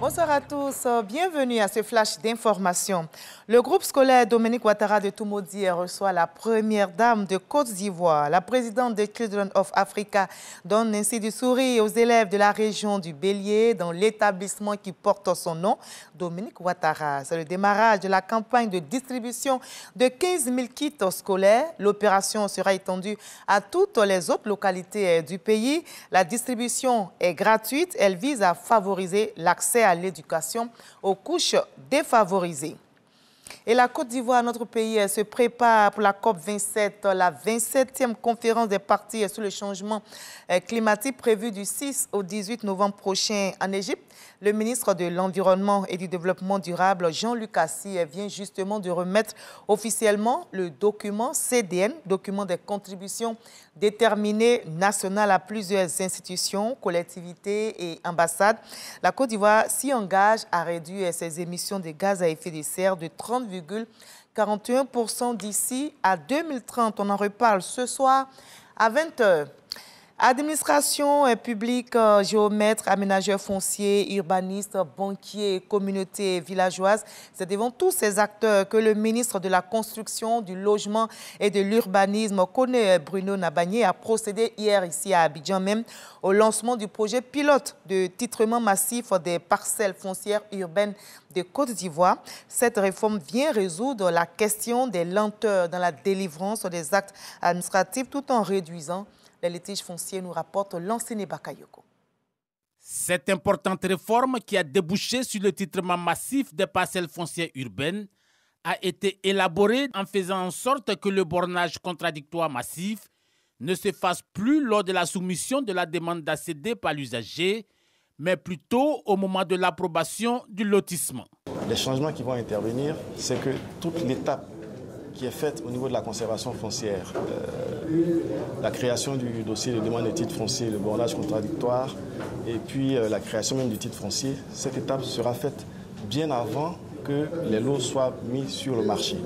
Bonsoir à tous, bienvenue à ce flash d'information. Le groupe scolaire Dominique Ouattara de Toumaudi reçoit la première dame de Côte d'Ivoire. La présidente de Children of Africa donne ainsi du sourire aux élèves de la région du Bélier dans l'établissement qui porte son nom, Dominique Ouattara. C'est le démarrage de la campagne de distribution de 15 000 kits scolaires. L'opération sera étendue à toutes les autres localités du pays. La distribution est gratuite. Elle vise à favoriser l'accès à l'éducation aux couches défavorisées. Et la Côte d'Ivoire, notre pays, se prépare pour la COP27, la 27e conférence des parties sur le changement climatique prévue du 6 au 18 novembre prochain en Égypte. Le ministre de l'Environnement et du Développement durable, Jean-Luc Assis, vient justement de remettre officiellement le document CDN, document des contributions déterminées nationales à plusieurs institutions, collectivités et ambassades. La Côte d'Ivoire s'y engage à réduire ses émissions de gaz à effet de serre de 30,41% d'ici à 2030. On en reparle ce soir à 20 h. Administration publique, géomètres, aménageurs fonciers, urbanistes, banquiers, communautés villageoises, c'est devant tous ces acteurs que le ministre de la Construction, du Logement et de l'Urbanisme, Bruno Nabagné, a procédé hier ici à Abidjan même au lancement du projet pilote de titrement massif des parcelles foncières urbaines de Côte d'Ivoire. Cette réforme vient résoudre la question des lenteurs dans la délivrance des actes administratifs tout en réduisant les litiges fonciers, nous rapporte l'enseigne Bakayoko. Cette importante réforme qui a débouché sur le titrement massif des parcelles foncières urbaines a été élaborée en faisant en sorte que le bornage contradictoire massif ne se fasse plus lors de la soumission de la demande d'accéder par l'usager, mais plutôt au moment de l'approbation du lotissement. Les changements qui vont intervenir, c'est que toute l'étape qui est faite au niveau de la conservation foncière, la création du dossier de demande de titre foncier, le bornage contradictoire et puis la création même du titre foncier, cette étape sera faite bien avant que les lots soient mis sur le marché.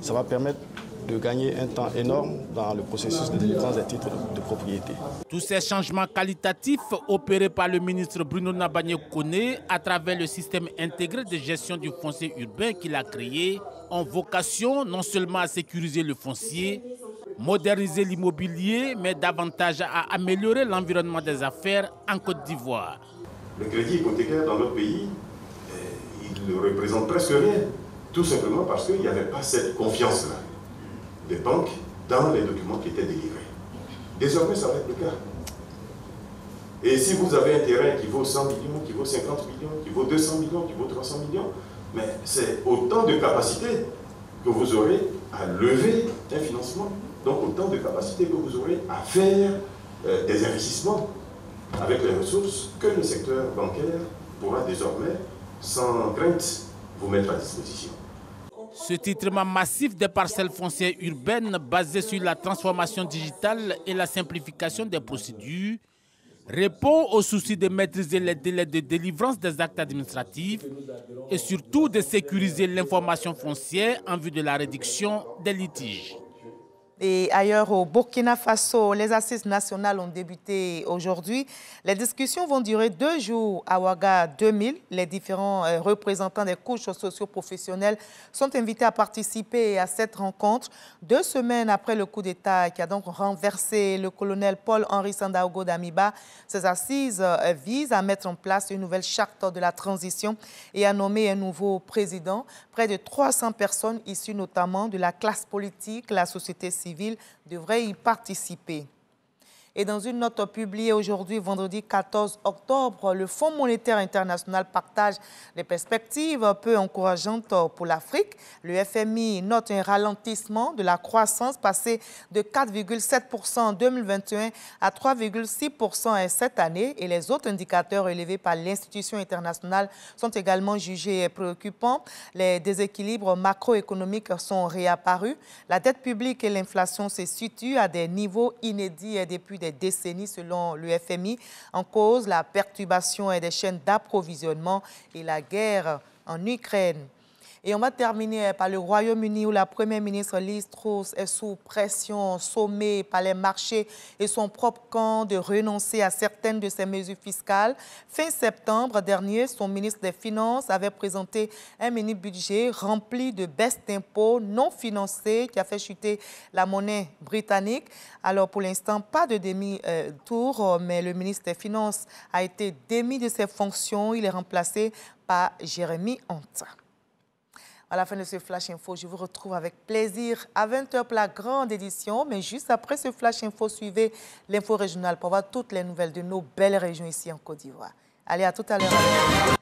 Ça va permettre de gagner un temps énorme dans le processus de délivrance des titres de propriété. Tous ces changements qualitatifs opérés par le ministre Bruno Nabagné à travers le système intégré de gestion du foncier urbain qu'il a créé ont vocation non seulement à sécuriser le foncier, moderniser l'immobilier, mais davantage à améliorer l'environnement des affaires en Côte d'Ivoire. Le crédit hypothécaire dans notre pays, il ne représente presque rien, tout simplement parce qu'il n'y avait pas cette confiance-là des banques dans les documents qui étaient délivrés. Désormais, ça va être le cas. Et si vous avez un terrain qui vaut 100 millions, qui vaut 50 millions, qui vaut 200 millions, qui vaut 300 millions, mais c'est autant de capacités que vous aurez à lever un financement. Donc autant de capacités que vous aurez à faire des investissements avec les ressources que le secteur bancaire pourra désormais, sans crainte, vous mettre à disposition. Ce titrement massif des parcelles foncières urbaines basé sur la transformation digitale et la simplification des procédures répond au souci de maîtriser les délais de délivrance des actes administratifs et surtout de sécuriser l'information foncière en vue de la réduction des litiges. Et ailleurs au Burkina Faso, les assises nationales ont débuté aujourd'hui. Les discussions vont durer 2 jours à Ouaga 2000. Les différents représentants des couches socio-professionnelles sont invités à participer à cette rencontre 2 semaines après le coup d'État qui a donc renversé le colonel Paul-Henri Sandaogo Damiba. Ces assises visent à mettre en place une nouvelle charte de la transition et à nommer un nouveau président. Près de 300 personnes issues notamment de la classe politique, la société civile, devrait y participer. Et dans une note publiée aujourd'hui, vendredi 14 octobre, le Fonds monétaire international partage des perspectives peu encourageantes pour l'Afrique. Le FMI note un ralentissement de la croissance passée de 4,7% en 2021 à 3,6% cette année. Et les autres indicateurs relevés par l'institution internationale sont également jugés préoccupants. Les déséquilibres macroéconomiques sont réapparus. La dette publique et l'inflation se situent à des niveaux inédits depuis des décennies selon le FMI. En cause, la perturbation des chaînes d'approvisionnement et la guerre en Ukraine. Et on va terminer par le Royaume-Uni où la première ministre Liz Truss est sous pression, sommée par les marchés et son propre camp de renoncer à certaines de ses mesures fiscales. Fin septembre dernier, son ministre des Finances avait présenté un mini-budget rempli de baisses d'impôts non financées qui a fait chuter la monnaie britannique. Alors pour l'instant, pas de demi-tour, mais le ministre des Finances a été démis de ses fonctions. Il est remplacé par Jérémy Hunt. À la fin de ce Flash Info, je vous retrouve avec plaisir à 20h pour la grande édition. Mais juste après ce Flash Info, suivez l'info régionale pour voir toutes les nouvelles de nos belles régions ici en Côte d'Ivoire. Allez, à tout à l'heure.